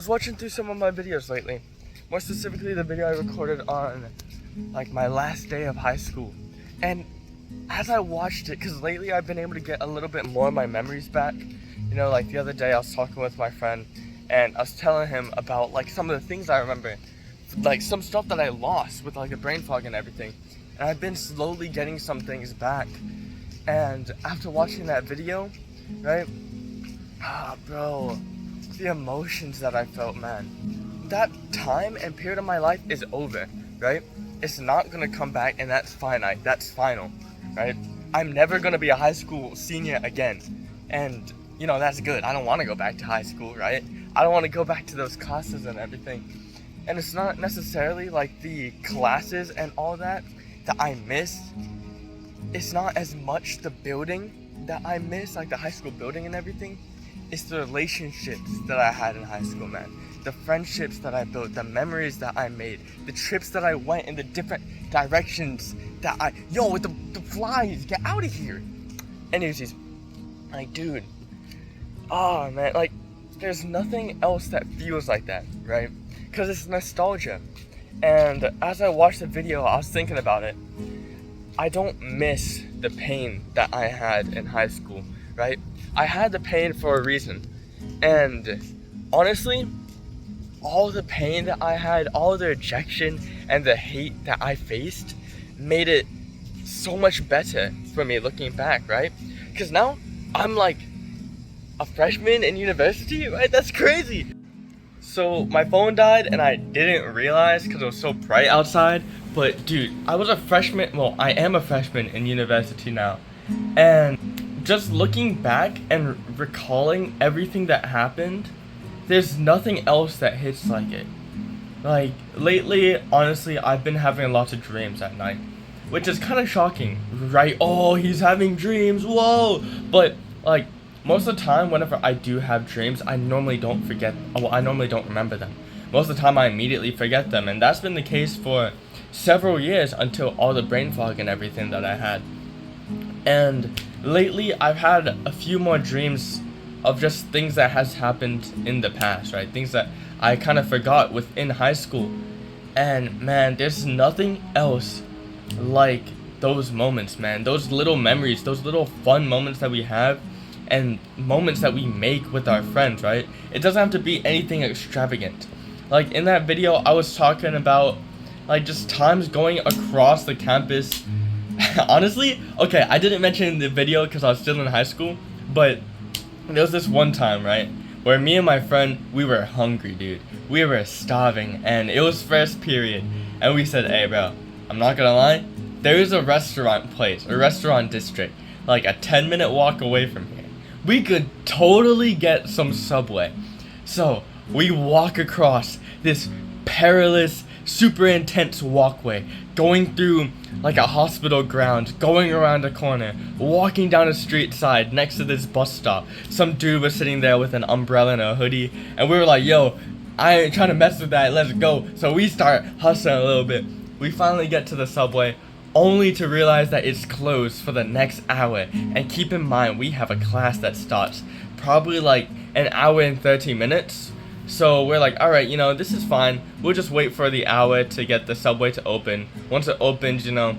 was watching through some of my videos lately, more specifically the video I recorded on like my last day of high school, and as I watched it, because lately I've been able to get a little bit more of my memories back, you know, like the other day I was talking with my friend and I was telling him about like some of the things I remember, like some stuff that I lost with like the brain fog and everything, and I've been slowly getting some things back. And after watching that video, right, bro, the emotions that I felt, man, that time and period of my life is over, right? It's not gonna come back, and that's finite, that's final, right? I'm never gonna be a high school senior again, and you know, that's good. I don't want to go back to high school, right? I don't want to go back to those classes and everything. And it's not necessarily like the classes and all that I miss. It's not as much the building that I miss, like the high school building and everything. It's the relationships that I had in high school, man. The friendships that I built, the memories that I made, the trips that I went in the different directions that with the flies, get out of here. Anyways, like, dude, oh man, like, there's nothing else that feels like that, right? Because it's nostalgia. And as I watched the video, I was thinking about it. I don't miss the pain that I had in high school, right? I had the pain for a reason. And honestly, all the pain that I had, all the rejection and the hate that I faced made it so much better for me looking back, right? Because now I'm like a freshman in university, right? That's crazy. So my phone died and I didn't realize because it was so bright outside. But dude, I was a freshman, well, I am a freshman in university now. And just looking back and recalling everything that happened, there's nothing else that hits like it. Like, lately, honestly, I've been having lots of dreams at night, which is kind of shocking, right? Oh, he's having dreams, whoa! But, like, most of the time, whenever I do have dreams, I normally don't remember them. Most of the time, I immediately forget them, and that's been the case for several years until all the brain fog and everything that I had. And lately, I've had a few more dreams of just things that has happened in the past, right? Things that I kind of forgot within high school. And man, there's nothing else like those moments, man. Those little memories, those little fun moments that we have, and moments that we make with our friends, right? It doesn't have to be anything extravagant. Like in that video, I was talking about like just times going across the campus. Honestly, okay, I didn't mention in the video because I was still in high school, but there was this one time, right, where me and my friend, we were hungry, dude. We were starving, and it was first period, and we said, hey bro, I'm not gonna lie, there is a restaurant place, a restaurant district, like a 10-minute walk away from here. We could totally get some Subway. So we walk across this perilous, super intense walkway, going through like a hospital ground, going around a corner, walking down a street side next to this bus stop. Some dude was sitting there with an umbrella and a hoodie, and we were like, yo, I ain't trying to mess with that, let's go. So we start hustling a little bit. We finally get to the Subway, only to realize that it's closed for the next hour. And keep in mind, we have a class that starts probably like an hour and 30 minutes. So we're like, alright, you know, this is fine. We'll just wait for the hour to get the Subway to open. Once it opens, you know,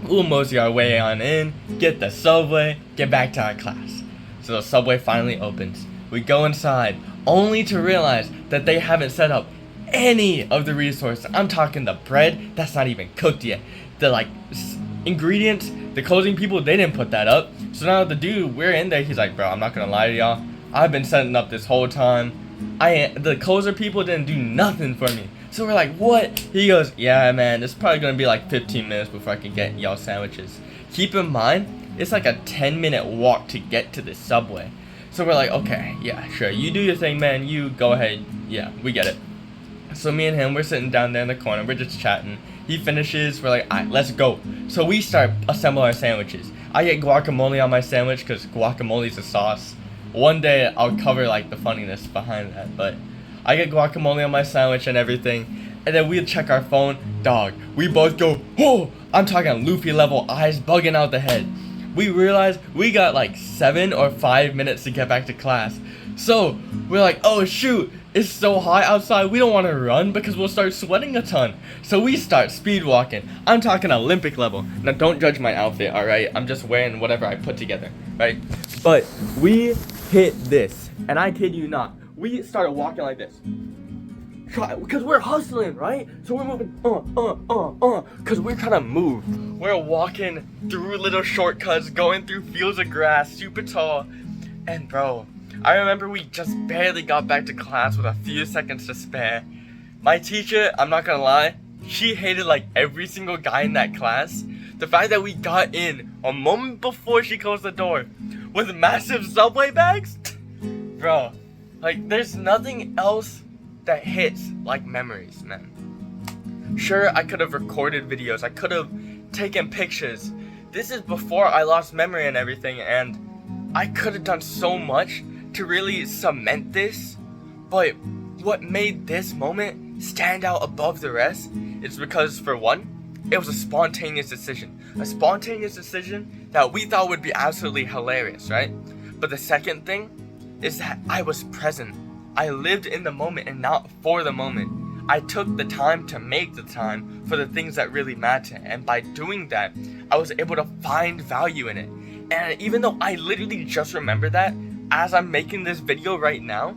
we'll mosey our way on in, get the Subway, get back to our class. So the Subway finally opens. We go inside, only to realize that they haven't set up any of the resources. I'm talking the bread, that's not even cooked yet. The like ingredients, the closing people, they didn't put that up. So now the dude, we're in there, he's like, bro, I'm not gonna lie to y'all, I've been setting up this whole time. The closer people didn't do nothing for me. So we're like, what? He goes, yeah man, it's probably gonna be like 15 minutes before I can get y'all sandwiches. Keep in mind, it's like a 10-minute walk to get to the Subway. So we're like, okay, yeah, sure, you do your thing, man, you go ahead, yeah, we get it. So me and him, we're sitting down there in the corner, we're just chatting. He finishes, we're like, alright, let's go. So we start assembling our sandwiches. I get guacamole on my sandwich because guacamole's a sauce. One day I'll cover like the funniness behind that, but I get guacamole on my sandwich and everything, and then we check our phone, dog. We both go, oh, I'm talking Luffy level, eyes bugging out the head. We realize we got like 7 or 5 minutes to get back to class. So we're like, oh shoot, it's so hot outside, we don't want to run because we'll start sweating a ton. So we start speed walking. I'm talking Olympic level. Now don't judge my outfit, alright? I'm just wearing whatever I put together, right? But we hit this, and I kid you not, we started walking like this. Because we're hustling, right? So we're moving, because we're trying to move. We're walking through little shortcuts, going through fields of grass, super tall. And bro, I remember we just barely got back to class with a few seconds to spare. My teacher, I'm not gonna lie, she hated like every single guy in that class. The fact that we got in a moment before she closed the door with massive Subway bags, bro, like there's nothing else that hits like memories, man. Sure, I could have recorded videos, I could have taken pictures. This is before I lost memory and everything, and I could have done so much to really cement this, but what made this moment stand out above the rest is because, for one, it was a spontaneous decision. A spontaneous decision that we thought would be absolutely hilarious, right? But the second thing is that I was present. I lived in the moment and not for the moment. I took the time to make the time for the things that really matter, and by doing that, I was able to find value in it. And even though I literally just remember that as I'm making this video right now,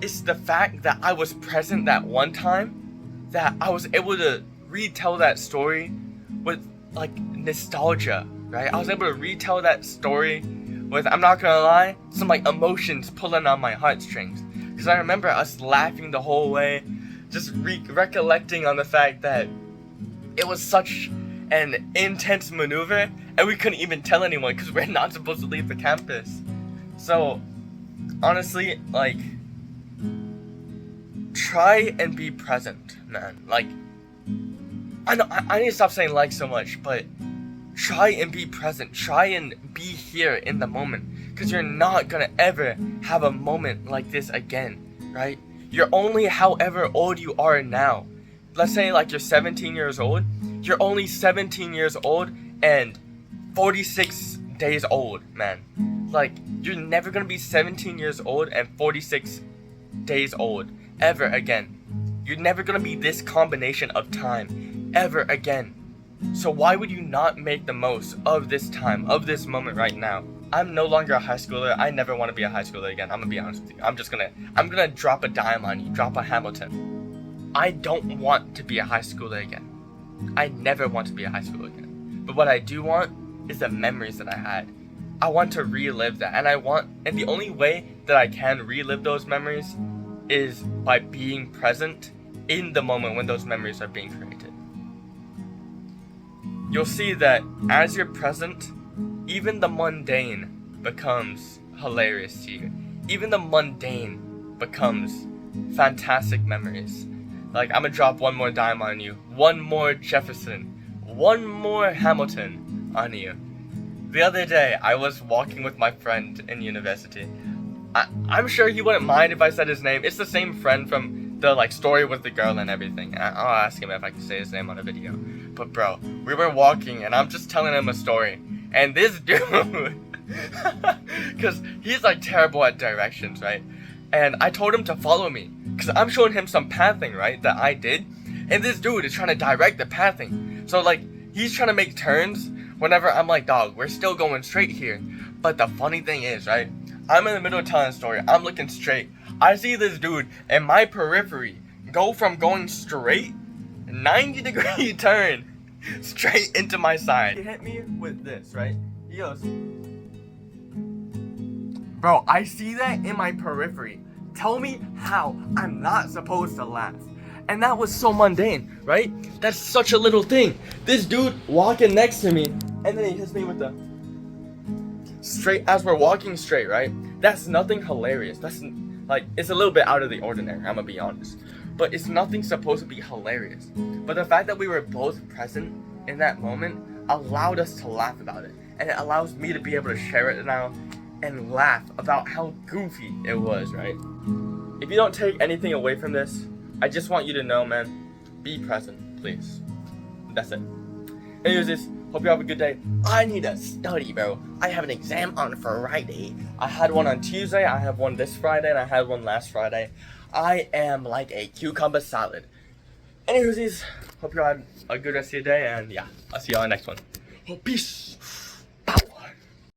it's the fact that I was present that one time that I was able to retell that story with like nostalgia, right? I was able to retell that story with, I'm not gonna lie, some like emotions pulling on my heartstrings. Because I remember us laughing the whole way, just recollecting on the fact that it was such an intense maneuver and we couldn't even tell anyone because we're not supposed to leave the campus. So honestly, like, try and be present, man. Like, I know I need to stop saying like so much, but try and be present. Try and be here in the moment, because you're not gonna ever have a moment like this again, right? You're only however old you are now. Let's say like you're 17 years old. You're only 17 years old and 46 days old, man. Like, you're never gonna be 17 years old and 46 days old ever again. You're never gonna be this combination of time ever again. So why would you not make the most of this time, of this moment right now? I'm no longer a high schooler. I never want to be a high schooler again. I'm gonna be honest with you. I'm gonna drop a dime on you, drop a Hamilton. I don't want to be a high schooler again. I never want to be a high schooler again. But what I do want is the memories that I had. I want to relive that, and the only way that I can relive those memories is by being present in the moment when those memories are being created. You'll see that as you're present, even the mundane becomes hilarious to you. Even the mundane becomes fantastic memories. Like, I'm gonna drop one more dime on you, one more Jefferson, one more Hamilton on you. The other day, I was walking with my friend in university. I'm sure he wouldn't mind if I said his name. It's the same friend from the like story with the girl and everything. I'll ask him if I can say his name on a video. But bro, we were walking and I'm just telling him a story. And this dude, because he's like terrible at directions, right? And I told him to follow me, because I'm showing him some pathing, right, that I did. And this dude is trying to direct the pathing. So like, he's trying to make turns whenever I'm like, dog, we're still going straight here. But the funny thing is, right, I'm in the middle of telling a story, I'm looking straight. I see this dude in my periphery go from going straight, 90-degree turn, straight into my side. He hit me with this, right? He goes, bro, I see that in my periphery. Tell me how I'm not supposed to laugh. And that was so mundane, right? That's such a little thing. This dude walking next to me, and then he hits me with the straight as we're walking straight, right? That's nothing hilarious. That's like, it's a little bit out of the ordinary, I'm gonna be honest. But it's nothing supposed to be hilarious. But the fact that we were both present in that moment allowed us to laugh about it. And it allows me to be able to share it now and laugh about how goofy it was, right? If you don't take anything away from this, I just want you to know, man, be present, please. That's it. Anyways, Hope you have a good day. I need to study, bro. I have an exam on Friday. I had one on Tuesday, I have one this Friday, and I had one last Friday. I am like a cucumber salad. Anyways, hope you had a good rest of your day, and yeah, I'll see you on the next one. Peace.